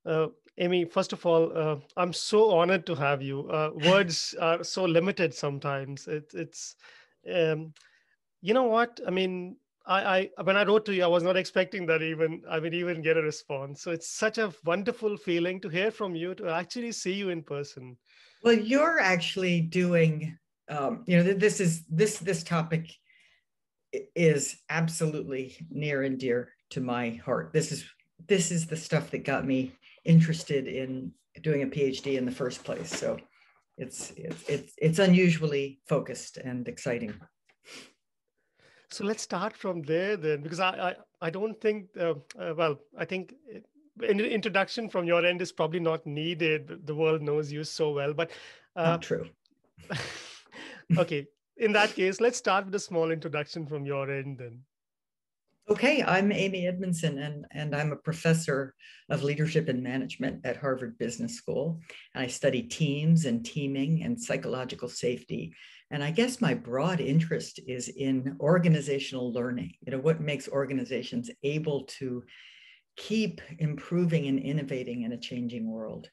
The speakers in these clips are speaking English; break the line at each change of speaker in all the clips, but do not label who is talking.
Uh, Amy, first of all, I'm so honored to have you. Words are so limited sometimes. It's, um, you know what? I mean, when I wrote to you, I was not expecting that I would even get a response. So it's such a wonderful feeling to hear from you, to actually see you in person.
Well, you're actually doing, this topic is absolutely near and dear to my heart. This is the stuff that got me interested in doing a PhD in the first place. So it's unusually focused and exciting.
So let's start from there then, because I don't think, well, I think an introduction from your end is probably not needed. The world knows you so well. But uh,
Not true.
okay, in that case, let's start with a small introduction from your end then.
Okay, I'm Amy Edmondson, and I'm a professor of leadership and management at Harvard Business School. And I study teams and teaming and psychological safety. And I guess my broad interest is in organizational learning. What makes organizations able to keep improving and innovating in a changing world.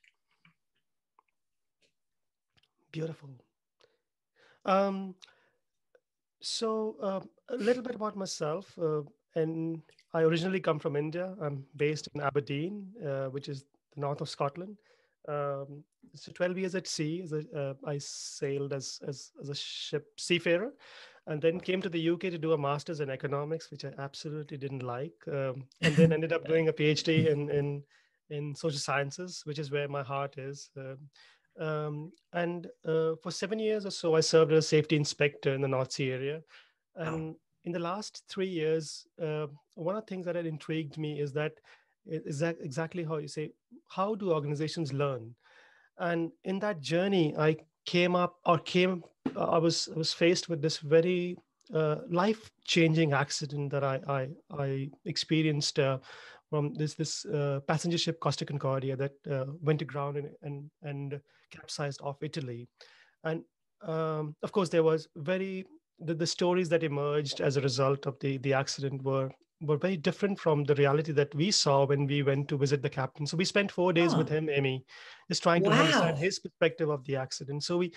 Beautiful. Um, so a little bit about myself. And I originally come from India. I'm based in Aberdeen, which is the north of Scotland. Um, so 12 years at sea. I sailed as a ship seafarer, and then came to the UK to do a master's in economics, which I absolutely didn't like, and then ended up doing a PhD in social sciences, which is where my heart is. And for 7 years or so, I served as a safety inspector in the North Sea area.
Wow.
And in the last 3 years, one of the things that had intrigued me is that exactly how you say, how do organizations learn? And in that journey, I was faced with this very life-changing accident that I experienced from this passenger ship Costa Concordia that went aground and capsized off Italy. And of course, there was the stories that emerged as a result of the accident were very different from the reality that we saw when we went to visit the captain. So we spent 4 days with
Huh.
him, Amy, just trying to understand
Wow.
his perspective of the accident. So we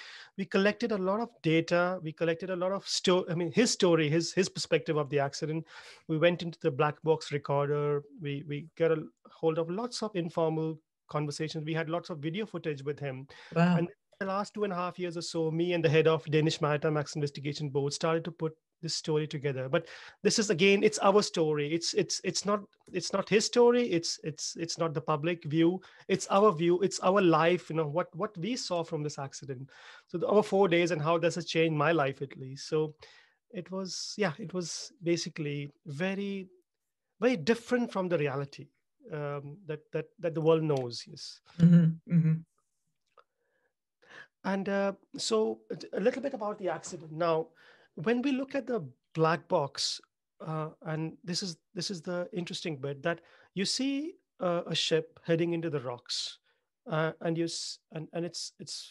collected a lot of data. We collected a lot of his story, his perspective of the accident. We went into the black box recorder. We got a hold of lots of informal conversations. We had lots of video footage with him.
Wow.
And the last 2.5 years or so, me and the head of Danish Maritime Accident Investigation Board started to put this story together. But this is again, it's our story. It's not his story. It's not the public view. It's our view. It's our life. What we saw from this accident. So our 4 days and how does it change my life at least. So it was basically very very different from the reality that the world knows. Yes.
Mm-hmm. Mm-hmm.
And so a little bit about the accident. Now, when we look at the black box, and this is the interesting bit that you see a ship heading into the rocks, and it's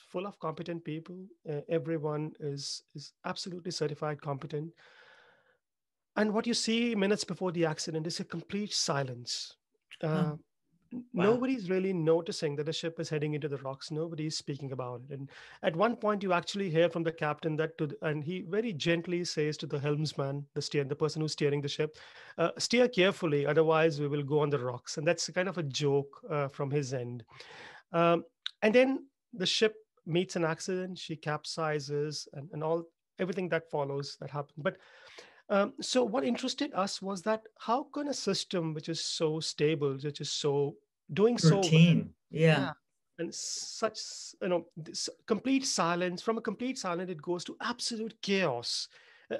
full of competent people. Everyone is absolutely certified competent. And what you see minutes before the accident is a complete silence.
Huh.
Uh,
Wow.
Nobody's really noticing that the ship is heading into the rocks. Nobody's speaking about it. And at one point, you actually hear from the captain and he very gently says to the helmsman, the person who's steering the ship, steer carefully, otherwise we will go on the rocks. And that's kind of a joke from his end. Um, and then the ship meets an accident. She capsizes, and all everything that follows that happens. But so what interested us was that how can a system which is so stable, which is so doing so well,
Routine. Yeah.
yeah, and such this complete silence, from a complete silence it goes to absolute chaos,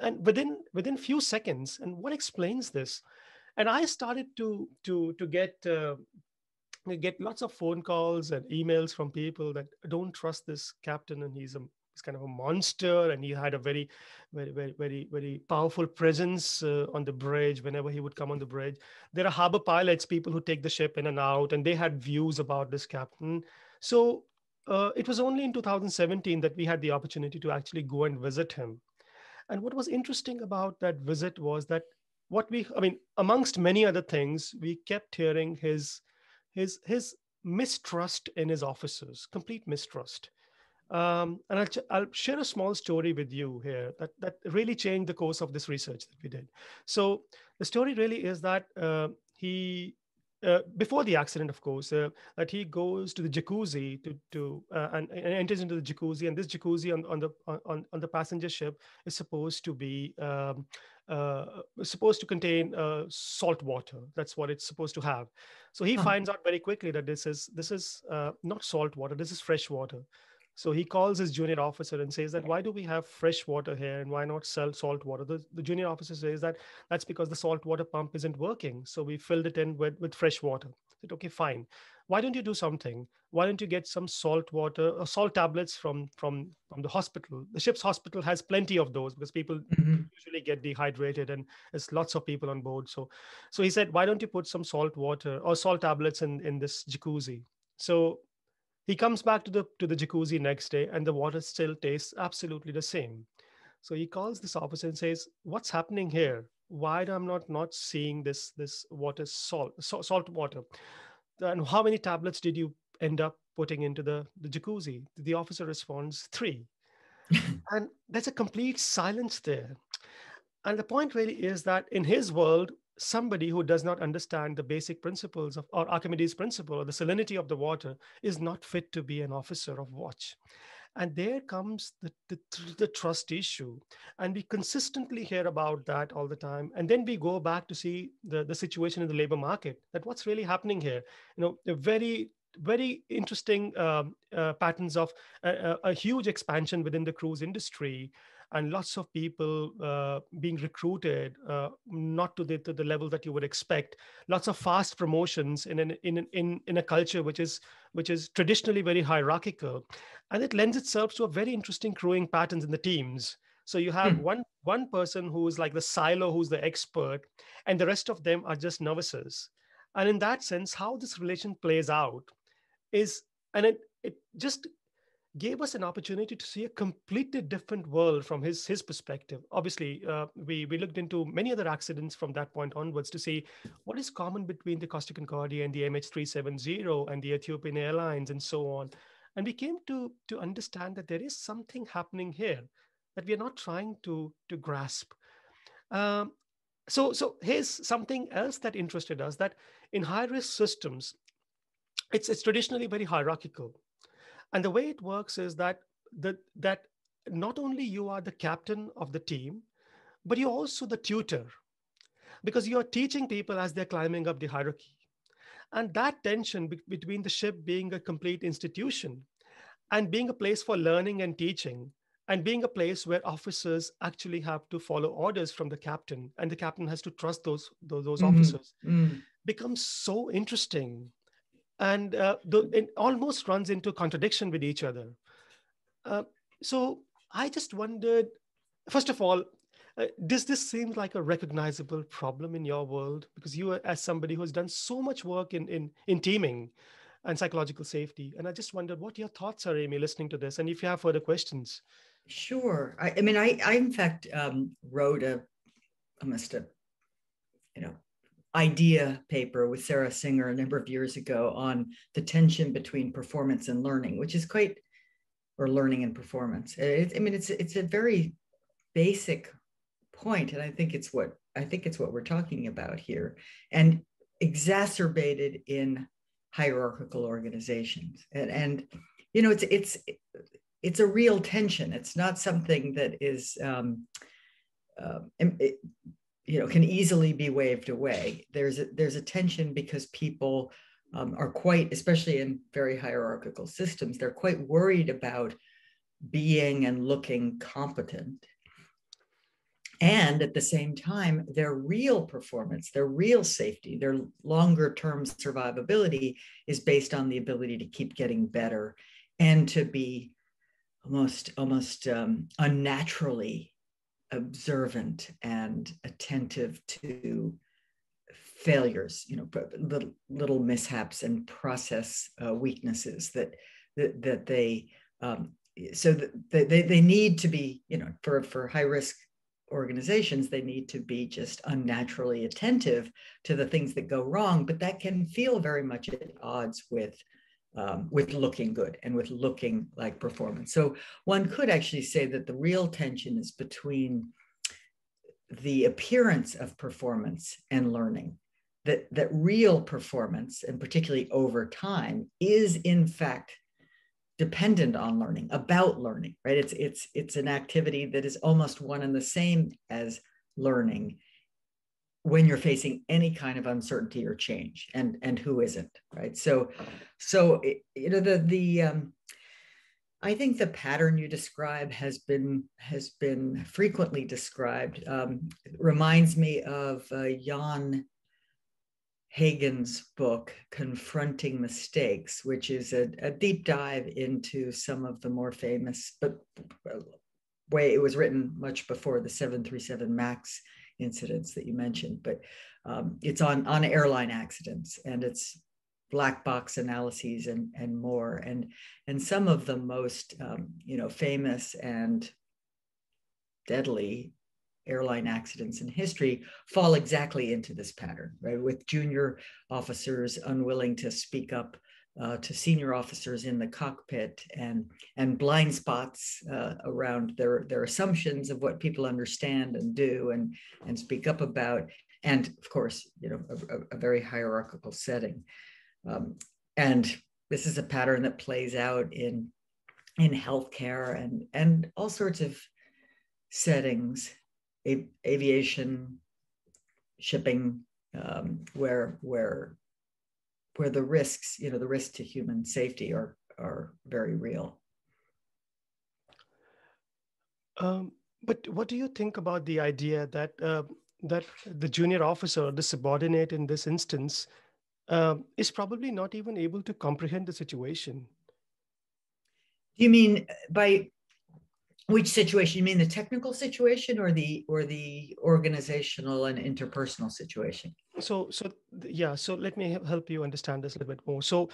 and within few seconds. And what explains this? And I started to get lots of phone calls and emails from people that don't trust this captain, and he's kind of a monster, and he had a very powerful presence on the bridge whenever he would come on the bridge. There are harbor pilots, people who take the ship in and out, and they had views about this captain. So it was only in 2017 that we had the opportunity to actually go and visit him. And what was interesting about that visit was that amongst many other things, we kept hearing his mistrust in his officers, complete mistrust. And I'll share a small story with you here that really changed the course of this research that we did. So the story really is that he before the accident, of course, that he goes to the jacuzzi and enters into the jacuzzi, and this jacuzzi on the passenger ship is supposed to contain salt water. That's what it's supposed to have. So he
Huh.
finds out very quickly that this is not salt water. This is fresh water. So he calls his junior officer and says that, why do we have fresh water here and why not sell salt water? The junior officer says that that's because the salt water pump isn't working. So we filled it in with fresh water. I said, okay, fine. Why don't you do something? Why don't you get some salt water or salt tablets from the hospital? The ship's hospital has plenty of those because people
Mhm.
usually get dehydrated and there's lots of people on board. So he said, why don't you put some salt water or salt tablets in this jacuzzi? So he comes back to the jacuzzi next day, and the water still tastes absolutely the same. So he calls this officer and says, "What's happening here? Why am I not seeing this water salt water? And how many tablets did you end up putting into the jacuzzi?" The officer responds, "Three." And there's a complete silence there. And the point really is that in his world, somebody who does not understand the basic principles of or Archimedes' principle or the salinity of the water is not fit to be an officer of watch. And there comes the trust issue. And we consistently hear about that all the time. And then we go back to see the situation in the labor market, that what's really happening here. A very interesting patterns of a huge expansion within the cruise industry, and lots of people being recruited, not to the level that you would expect. Lots of fast promotions in a culture which is traditionally very hierarchical, and it lends itself to a very interesting crewing patterns in the teams. So you have
Hmm.
one person who's like the silo, who's the expert, and the rest of them are just novices. And in that sense, how this relation plays out is, and it just gave us an opportunity to see a completely different world from his perspective. Obviously, we looked into many other accidents from that point onwards to see what is common between the Costa Concordia and the MH370 and the Ethiopian Airlines and so on. And we came to understand that there is something happening here that we are not trying to grasp. Um, so here's something else that interested us, that in high risk systems, it's traditionally very hierarchical, and the way it works is that not only you are the captain of the team, but you're also the tutor, because you're teaching people as they're climbing up the hierarchy. And that tension between the ship being a complete institution and being a place for learning and teaching, and being a place where officers actually have to follow orders from the captain, and the captain has to trust those
Mhm.
officers,
Mm.
becomes so interesting. And it almost runs into contradiction with each other. Uh, so I just wondered, first of all, does this seem like a recognizable problem in your world? Because you, as somebody who has done so much work in teaming and psychological safety, and I just wondered what your thoughts are, Amy, listening to this, and if you have further questions.
Sure. I mean, I in fact wrote almost a, you know, idea paper with Sarah Singer a number of years ago on the tension between performance and learning, which is quite, or learning and performance. I mean, it's a very basic point, and I think it's what we're talking about here, and exacerbated in hierarchical organizations. And you know, it's a real tension. It's not something that is it, you know, can easily be waved away. There's a tension because people are quite, especially in very hierarchical systems, they're quite worried about being and looking competent. And at the same time, their real performance, their real safety, their longer term survivability is based on the ability to keep getting better and to be almost unnaturally observant and attentive to failures, you know, little mishaps and process weaknesses that they so that they need to be, you know, for high risk organizations, they need to be just unnaturally attentive to the things that go wrong, but that can feel very much at odds with looking good and with looking like performance. So one could actually say that the real tension is between the appearance of performance and learning. That real performance, and particularly over time, is in fact dependent on learning, about learning, right? It's an activity that is almost one and the same as learning when you're facing any kind of uncertainty or change, and who isn't, right? So I think the pattern you describe has been frequently described. It reminds me of Jan Hagen's book, Confronting Mistakes, which is a deep dive into some of the more famous, but way it was written much before the 737 MAX incidents that you mentioned, but it's on airline accidents, and it's black box analyses and more. And some of the most famous and deadly airline accidents in history fall exactly into this pattern, right? With junior officers unwilling to speak up to senior officers in the cockpit, and blind spots around their assumptions of what people understand and do and speak up about, and of course, a very hierarchical setting. And this is a pattern that plays out in healthcare and all sorts of settings, aviation, shipping, where the risks, the risk to human safety are very real.
But what do you think about the idea that that the junior officer, the subordinate in this instance, is probably not even able to comprehend the situation?
Do you mean by which situation? You mean the technical situation or the organizational and interpersonal situation?
So let me help you understand this a little bit more. So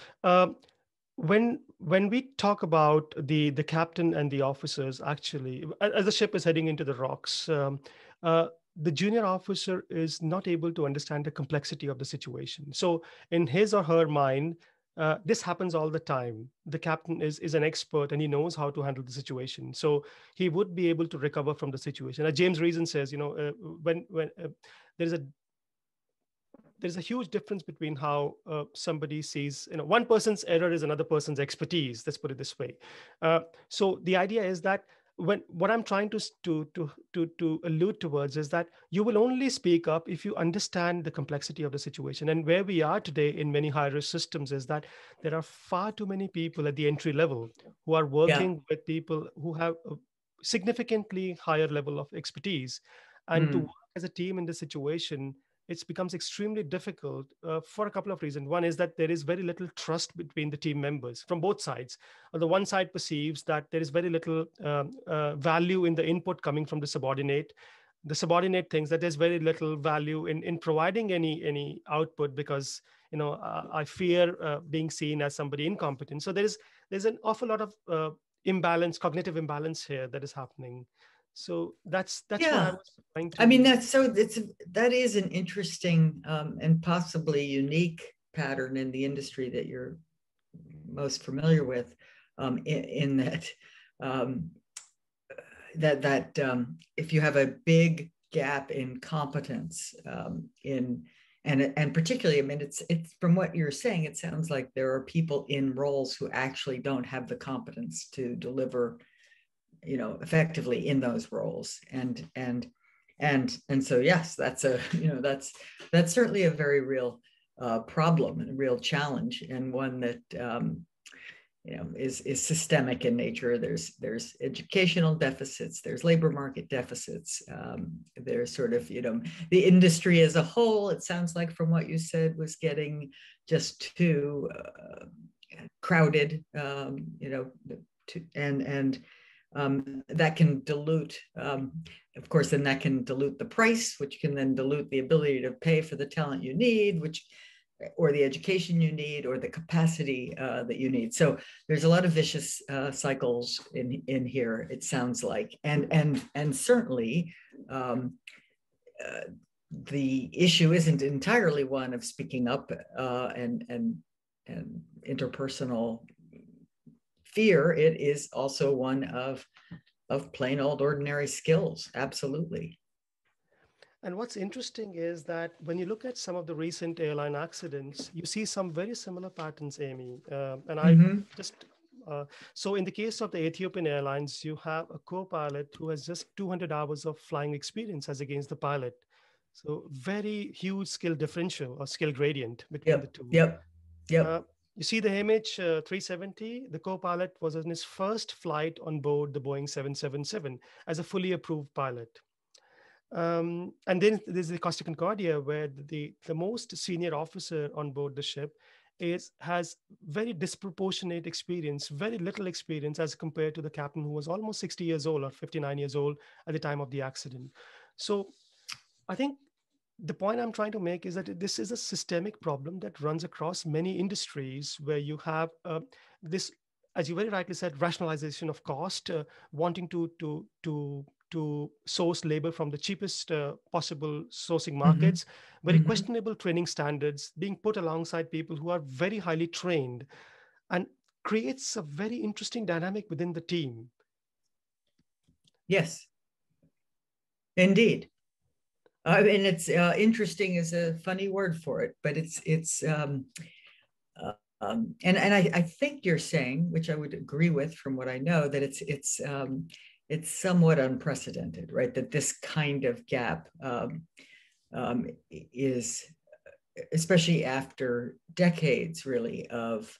when we talk about the captain and the officers, actually, as the ship is heading into the rocks, the junior officer is not able to understand the complexity of the situation. So in his or her mind, this happens all the time. The captain is an expert and he knows how to handle the situation. So he would be able to recover from the situation. As James Reason says, when there's a huge difference between how somebody sees, one person's error is another person's expertise. Let's put it this way. So the idea is that what I'm trying to allude towards is that you will only speak up if you understand the complexity of the situation. And where we are today in many high risk systems is that there are far too many people at the entry level who are working with people who have a significantly higher level of expertise, and to work as a team in this situation, it becomes extremely difficult for a couple of reasons. One is that there is very little trust between the team members from both sides. The one side perceives that there is very little value in the input coming from the subordinate. The subordinate thinks that there's very little value in providing any output because I fear being seen as somebody incompetent. So there's an awful lot of cognitive imbalance here that is happening. So that's what I was trying to.
I mean, that is an interesting and possibly unique pattern in the industry that you're most familiar with, in that if you have a big gap in competence and particularly, I mean, it's from what you're saying, it sounds like there are people in roles who actually don't have the competence to deliver effectively in those roles, and so yes, that's certainly a very real problem and a real challenge, and one that is systemic in nature. There's educational deficits, there's labor market deficits, there's sort of the industry as a whole, it sounds like from what you said, was getting just too crowded, that can dilute, of course, then that can dilute the price, which can then dilute the ability to pay for the talent you need, which or the education you need, or the capacity that you need. So there's a lot of vicious cycles in here, it sounds like, and certainly the issue isn't entirely one of speaking up and interpersonal fear. It is also one of plain old ordinary skills. Absolutely.
And what's interesting is that when you look at some of the recent airline accidents, you see some very similar patterns, Amy. And I just, so in the case of the Ethiopian Airlines, you have a co-pilot who has just 200 hours of flying experience as against the pilot. So very huge skill differential or skill gradient between the two.
Yep.
You see the MH370, the co-pilot was in his first flight on board the Boeing 777 as a fully approved pilot. And then there's the Costa Concordia, where the most senior officer on board the ship has very disproportionate experience, very little experience as compared to the captain, who was almost 60 years old or 59 years old at the time of the accident. So I think the point I'm trying to make is that this is a systemic problem that runs across many industries, where you have this, as you very rightly said, rationalization of cost, wanting to source labor from the cheapest possible sourcing markets, very questionable training standards being put alongside people who are very highly trained, and creates a very interesting dynamic within the team.
Yes, indeed. I mean, it's interesting is a funny word for it, but and I think you're saying, which I would agree with from what I know, that it's somewhat unprecedented, right? That this kind of gap is, especially after decades, really, of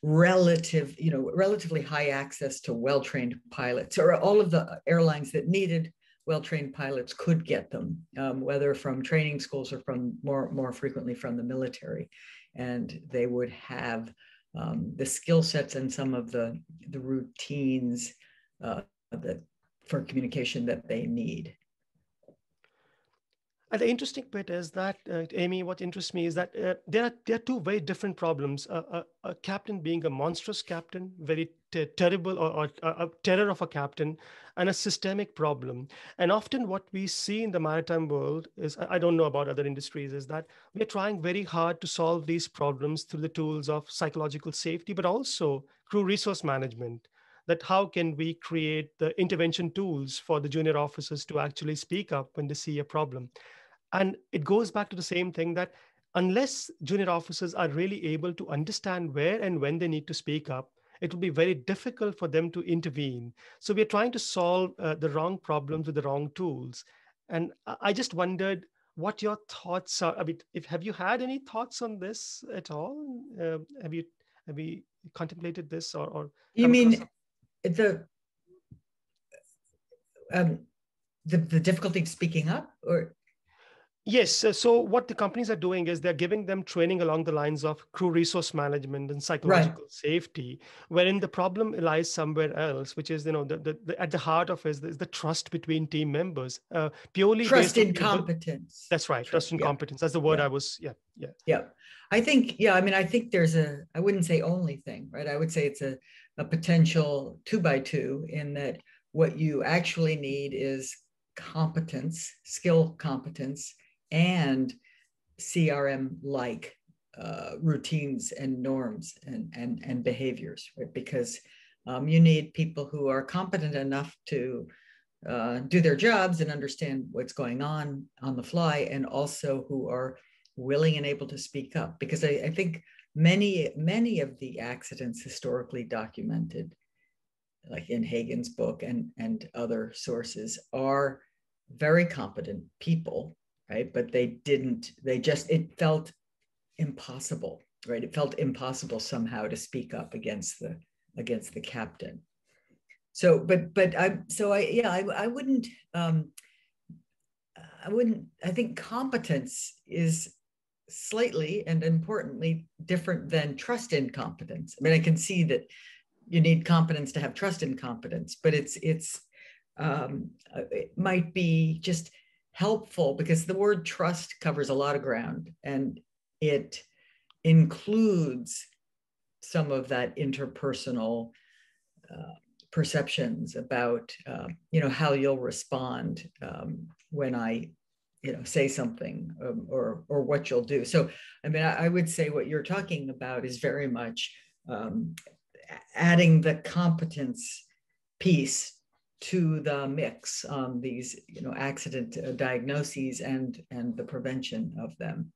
relatively high access to well-trained pilots, or all of the airlines that needed well-trained pilots could get them, whether from training schools or from more frequently from the military, and they would have the skill sets and some of the routines that for communication that they need.
And the interesting bit is that, Amy, what interests me is that there are two very different problems. A captain being a monstrous captain, very terrible, or a terror of a captain, and a systemic problem. And often what we see in the maritime world is, I don't know about other industries, is that we're trying very hard to solve these problems through the tools of psychological safety, but also crew resource management. That how can we create the intervention tools for the junior officers to actually speak up when they see a problem. And it goes back to the same thing, that unless junior officers are really able to understand where and when they need to speak up, it will be very difficult for them to intervene. So we're trying to solve the wrong problems with the wrong tools. And I just wondered what your thoughts are. I mean, have you had any thoughts on this at all? Have you contemplated this, or
you mean the difficulty speaking up, or?
Yes. So what the companies are doing is they're giving them training along the lines of crew resource management and psychological safety, wherein the problem lies somewhere else, which is, at the heart of it is the trust between team members, purely
trust in competence.
That's right. Trust in competence. That's the word I was. Yeah.
I think, I think there's I wouldn't say only thing, right? I would say it's a potential 2x2, in that what you actually need is competence, skill competence, and CRM-like routines and norms and behaviors, right? Because you need people who are competent enough to do their jobs and understand what's going on the fly, and also who are willing and able to speak up. Because I think many of the accidents historically documented, like in Hagen's book and other sources, are very competent people, right? But it felt impossible, right? It felt impossible somehow to speak up against the captain. So, I wouldn't, I think competence is slightly and importantly different than trust in competence. I mean, I can see that you need competence to have trust in competence, but it might be just helpful because the word trust covers a lot of ground, and it includes some of that interpersonal perceptions about how you'll respond when I say something, or what you'll do. So I mean, I would say what you're talking about is very much adding the competence piece to the mix on these accident diagnoses and the prevention of them.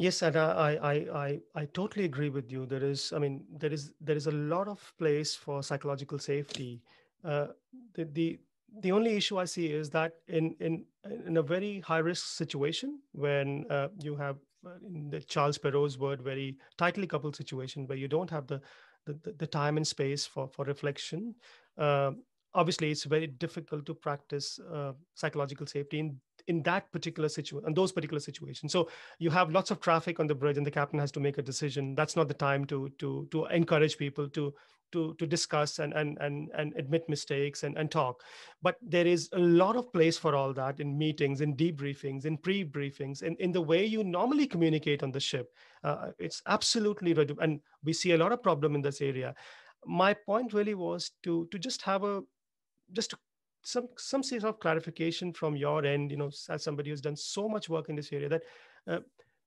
Yes, and I totally agree with you. There is a lot of place for psychological safety. Uh, the, the the only issue I see is that in a very high risk situation, when you have, in the Charles Perrow's word, very tightly coupled situation where you don't have the time and space for reflection. Uh, Obviously, it's very difficult to practice psychological safety in that particular situation, in those particular situations. So you have lots of traffic on the bridge and the captain has to make a decision. That's not the time to encourage people to discuss and admit mistakes and talk. But there is a lot of place for all that in meetings, in debriefings, in pre-briefings, in the way you normally communicate on the ship. It's absolutely right, and we see a lot of problem in this area. My point really was to just have a just some sort of clarification from your end, as somebody who's done so much work in this area, that uh,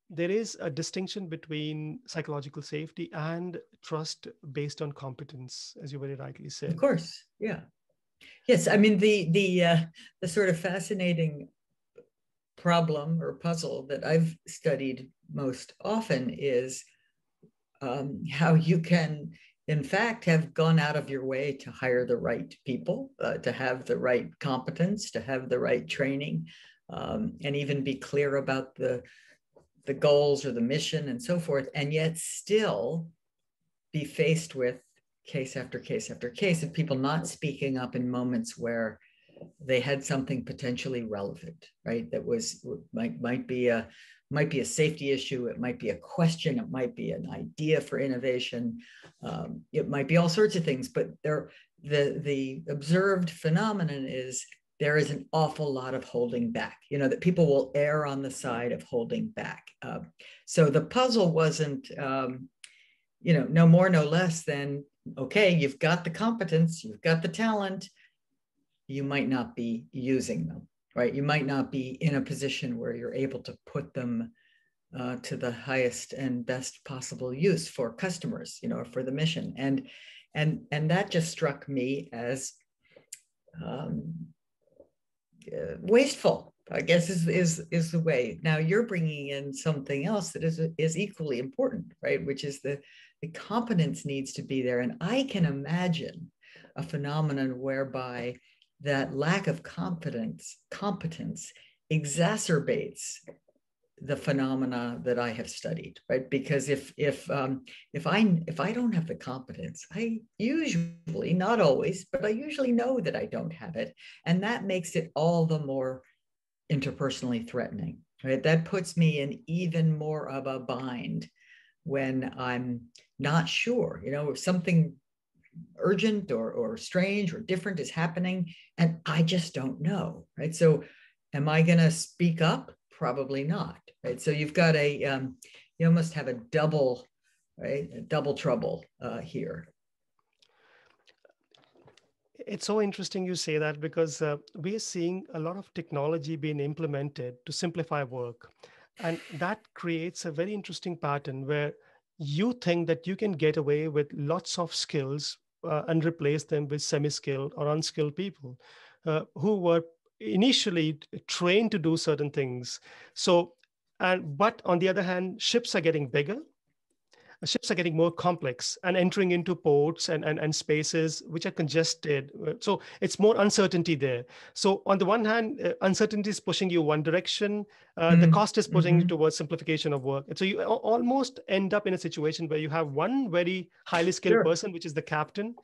there is a distinction between psychological safety and trust based on competence, as you very rightly
Of
said.
course, yeah. Yes, I mean the sort of fascinating problem or puzzle that I've studied most often is how you can, in fact, have gone out of your way to hire the right people, to have the right competence, to have the right training, and even be clear about the goals or the mission and so forth, and yet still be faced with case after case after case of people not speaking up in moments where they had something potentially relevant, right? That might be a safety issue. It might be a question. It might be an idea for innovation. It might be all sorts of things. But the observed phenomenon is there is an awful lot of holding back. That people will err on the side of holding back. So the puzzle wasn't, no more, no less than, okay, you've got the competence, you've got the talent. You might not be using them, right? You might not be in a position where you're able to put them to the highest and best possible use for customers, or for the mission. And that just struck me as wasteful, I guess is the way. Now you're bringing in something else that is equally important, right? Which is the competence needs to be there. And I can imagine a phenomenon whereby that lack of competence exacerbates the phenomena that I have studied, right? Because if I don't have the competence, I usually, not always, but I usually know that I don't have it, and that makes it all the more interpersonally threatening, right? That puts me in even more of a bind when I'm not sure, if something urgent or strange or different is happening and I just don't know, right? So am I going to speak up? Probably not, right? So you've got you almost have a double trouble here.
It's so interesting you say that, because we are seeing a lot of technology being implemented to simplify work. And that creates a very interesting pattern where you think that you can get away with lots of skills and replace them with semi-skilled or unskilled people who were initially trained to do certain things. But on the other hand, ships are getting bigger, ships are getting more complex and entering into ports and spaces which are congested. So it's more uncertainty there. So on the one hand, uncertainty is pushing you one direction. The cost is pushing you towards simplification of work. And so you almost end up in a situation where you have one very highly skilled person, which is the captain,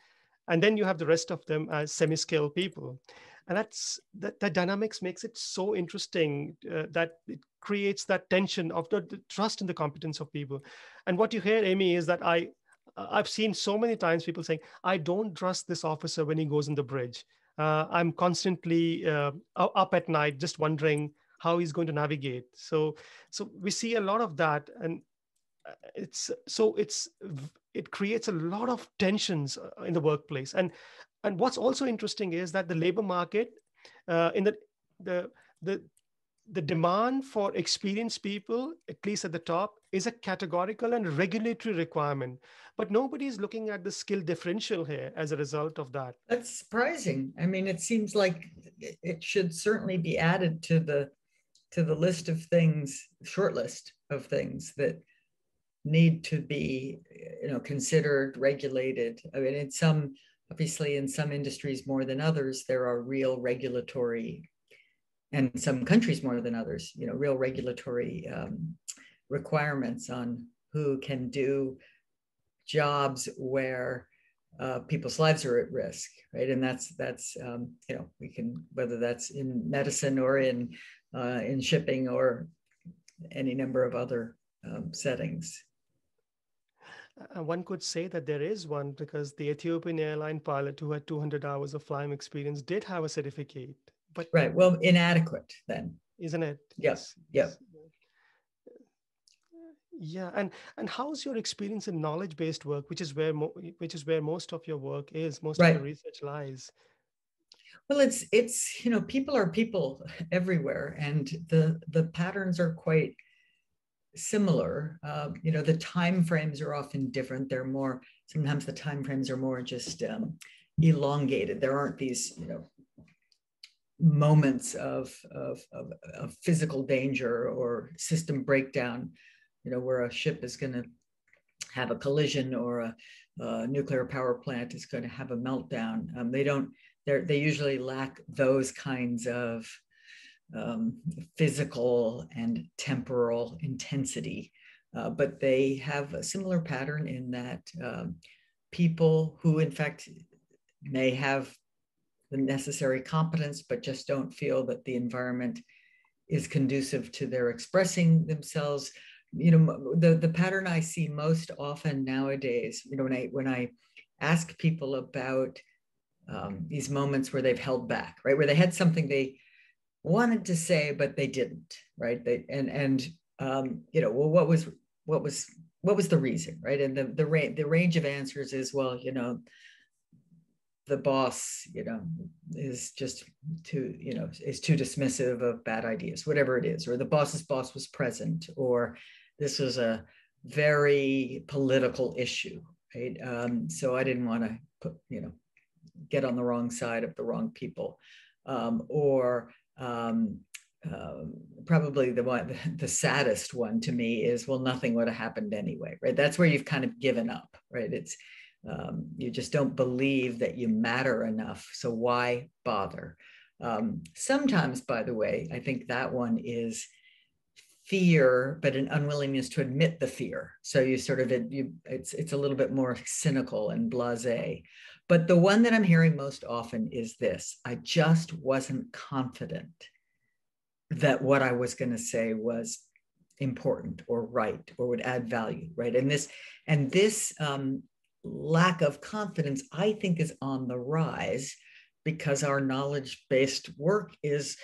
and then you have the rest of them as semi-skilled people. And that dynamics makes it so interesting, that it creates that tension of the trust in the competence of people. And what you hear, Amy, is that I've seen so many times people saying, I don't trust this officer when he goes on the bridge. I'm constantly up at night, just wondering how he's going to navigate. So we see a lot of that, and it creates a lot of tensions in the workplace. And what's also interesting is that the labor market, in the the the demand for experienced people, at least at the top, is a categorical and regulatory requirement. But nobody is looking at the skill differential here as a result of that.
That's surprising. I mean, it seems like it should certainly be added to the list of things, short list of things that need to be, considered, regulated. I mean, obviously in some industries more than others, there are real regulatory, and some countries more than others, real regulatory requirements on who can do jobs where people's lives are at risk, right? And that's we can, whether that's in medicine or in shipping or any number of other settings.
One could say that there is one, because the Ethiopian airline pilot who had 200 hours of flying experience did have a certificate. But
right, well, inadequate then,
isn't it?
Yes. Yep.
Yeah, and how's your experience in knowledge-based work, which is where most of your work is, most of your research lies?
Well, it's people are people everywhere, and the patterns are quite similar. The time frames are often different. Sometimes the time frames are more just elongated. There aren't these moments of physical danger or system breakdown, where a ship is going to have a collision or a nuclear power plant is going to have a meltdown. They usually lack those kinds of physical and temporal intensity, but they have a similar pattern in that people who in fact may have the necessary competence but just don't feel that the environment is conducive to their expressing themselves. The pattern I see most often nowadays, when I ask people about these moments where they've held back, right, where they had something they wanted to say but they didn't, right? Well, what was the reason, right? And the range of answers is, well, the boss, is just is too dismissive of bad ideas, whatever it is, or the boss's boss was present, or this was a very political issue, right? So I didn't want to get on the wrong side of the wrong people, or probably the saddest one to me is, well, nothing would have happened anyway, right? That's where you've kind of given up, right? It's you just don't believe that you matter enough, so why bother? Sometimes, by the way, I think that one is fear, but an unwillingness to admit the fear. So it's a little bit more cynical and blasé. But the one that I'm hearing most often is this: I just wasn't confident that what I was going to say was important or right or would add value, right? And this lack of confidence, I think, is on the rise because our knowledge-based work is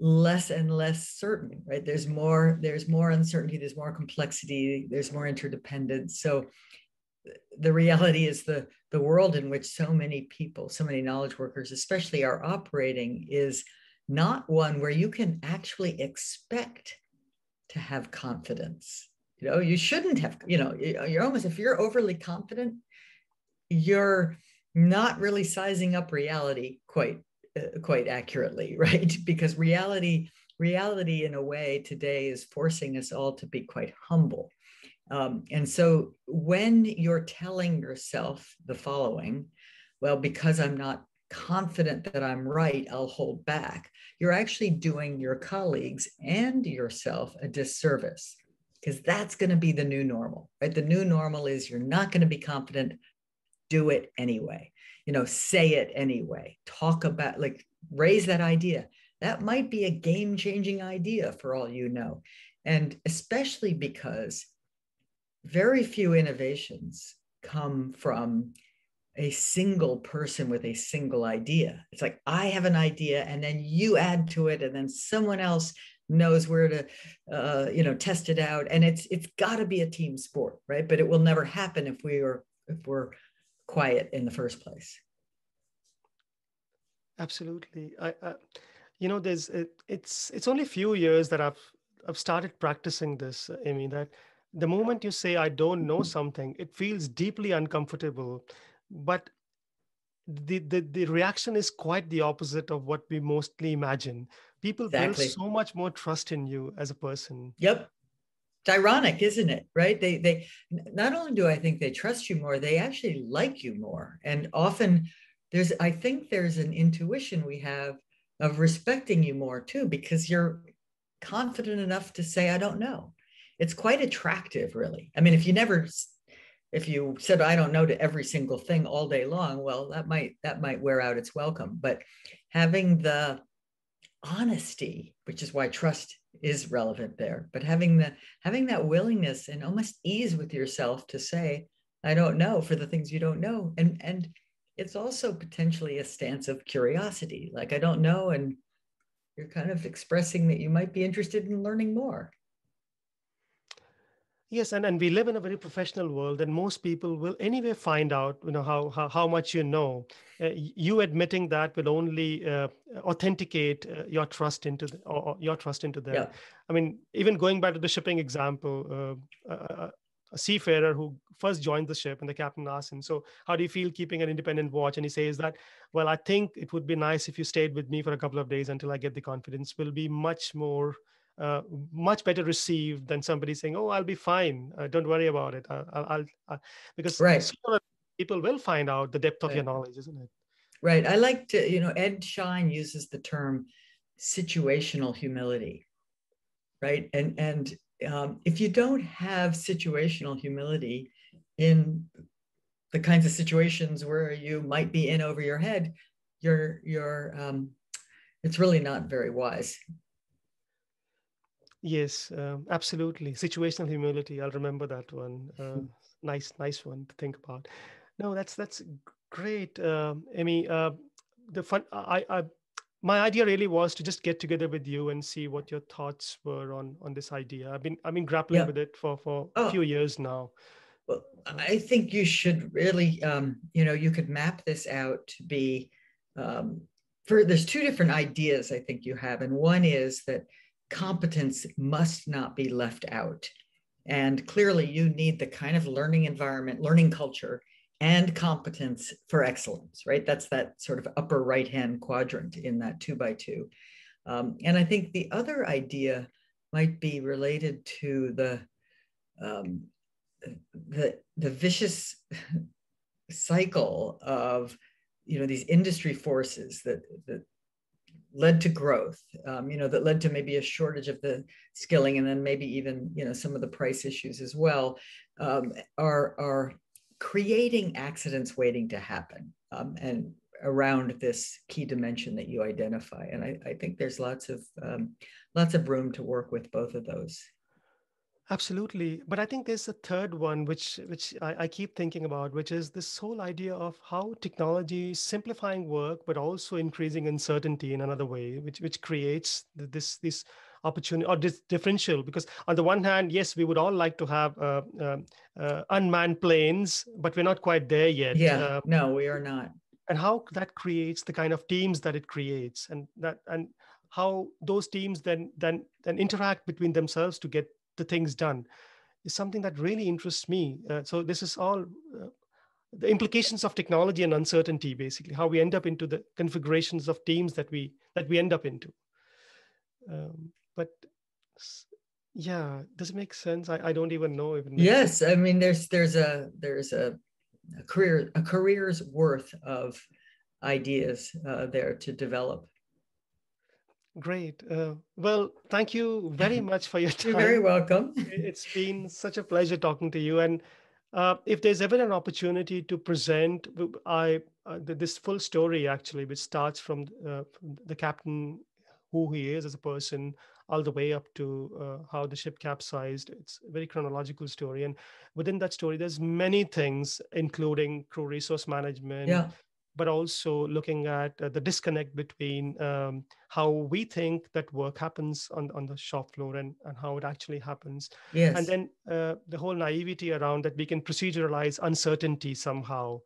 less and less certain, right? There's more uncertainty, there's more complexity, there's more interdependence. So the reality is the world in which so many people, so many knowledge workers especially, are operating is not one where you can actually expect to have confidence. You shouldn't have, you're almost, if you're overly confident, you're not really sizing up reality quite accurately, right? Because reality in a way today is forcing us all to be quite humble. And so when you're telling yourself the following, well, because I'm not confident that I'm right, I'll hold back, you're actually doing your colleagues and yourself a disservice, because that's going to be the new normal, right? The new normal is you're not going to be confident, do it anyway, say it anyway, talk about, raise that idea. That might be a game-changing idea for all you know. And especially because very few innovations come from a single person with a single idea. It's like, I have an idea, and then you add to it, and then someone else knows where to test it out. And it's got to be a team sport, right? But it will never happen if we're quiet in the first place.
Absolutely. It's only a few years that I've started practicing this, Amy, that the moment you say I don't know something, it feels deeply uncomfortable, but the reaction is quite the opposite of what we mostly imagine. People build
Exactly.
so much more trust in you as a person.
Yep. It's ironic, isn't it? Right? They not only do I think they trust you more, they actually like you more. And often I think there's an intuition we have of respecting you more too, because you're confident enough to say, I don't know. It's quite attractive, really. I mean, if you said I don't know to every single thing all day long, well, that might wear out its welcome. But having the honesty, which is why trust is relevant there, but having that willingness and almost ease with yourself to say, I don't know, for the things you don't know. And it's also potentially a stance of curiosity, like, I don't know, and you're kind of expressing that you might be interested in learning more.
Yes, and we live in a very professional world, and most people will anyway find out, how much you know. You admitting that will only authenticate your trust into or your trust into them.
Yeah.
I mean, even going back to the shipping example, a seafarer who first joined the ship, and the captain asked him, "So, how do you feel keeping an independent watch?" And he says that, "Well, I think it would be nice if you stayed with me for a couple of days until I get the confidence. Will be uh, much better received than somebody saying, 'Oh, I'll be fine. Don't worry about it.' Because
Right.
sooner people will find out the depth of your
Right.
knowledge, isn't it?"
Right. I like to, Ed Schein uses the term situational humility, right? And if you don't have situational humility in the kinds of situations where you might be in over your head, it's really not very wise.
Yes, absolutely. Situational humility. I'll remember that one. Nice one to think about. No, that's great, Amy. The fun. My idea really was to just get together with you and see what your thoughts were on this idea. I've been grappling
Yeah.
with it for a few
Oh,
years now.
well,
Uh,
I think you should really, you could map this out to be, um, there's two different ideas I think you have. And one is that competence must not be left out. And clearly, you need the kind of learning environment, learning culture, and competence for excellence, right? That's that sort of upper right hand quadrant in that 2x2. And I think the other idea might be related to um, the vicious cycle of these industry forces that led to growth, that led to maybe a shortage of the skilling, and then maybe even some of the price issues as well, are creating accidents waiting to happen, and around this key dimension that you identify. And I think there's lots of room to work with both of those.
Absolutely. But I think there's a third one which I keep thinking about, which is this whole idea of how technology is simplifying work, but also increasing uncertainty in another way, which creates this opportunity or this differential. Because on the one hand, yes, we would all like to have unmanned planes, but we're not quite there yet.
Yeah, no, we are not.
And how that creates the kind of teams that it creates, and how those teams then interact between themselves to get the things done is something that really interests me. So this is all the implications of technology and uncertainty, basically how we end up into the configurations of teams that we end up into. But yeah, does it make sense? I don't even know if it makes sense.
Yes, I mean there's a career's worth of ideas there to develop.
Great. Well, thank you very much for your
You're very
time.
welcome.
It's been such a pleasure talking to you. And if there's ever an opportunity to present, this full story actually, which starts from the captain who he is as a person, all the way up to how the ship capsized. It's a very chronological story, and within that story, there's many things, including crew resource management,
Yeah.
but also looking at the disconnect between how we think that work happens on the shop floor and how it actually happens. And
Yes.
then the whole naivety around that we can proceduralize uncertainty somehow.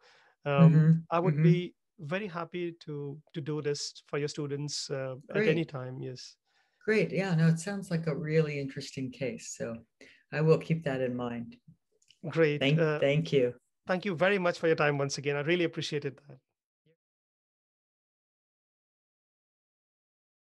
Mm-hmm.
I would
Mm-hmm.
be very happy to do this for your students at any
Great.
time. Yes.
Great. Yeah, no, it sounds like a really interesting case. So I will keep that in mind.
Great.
Thank you.
Thank you very much for your time once again. I really appreciated that.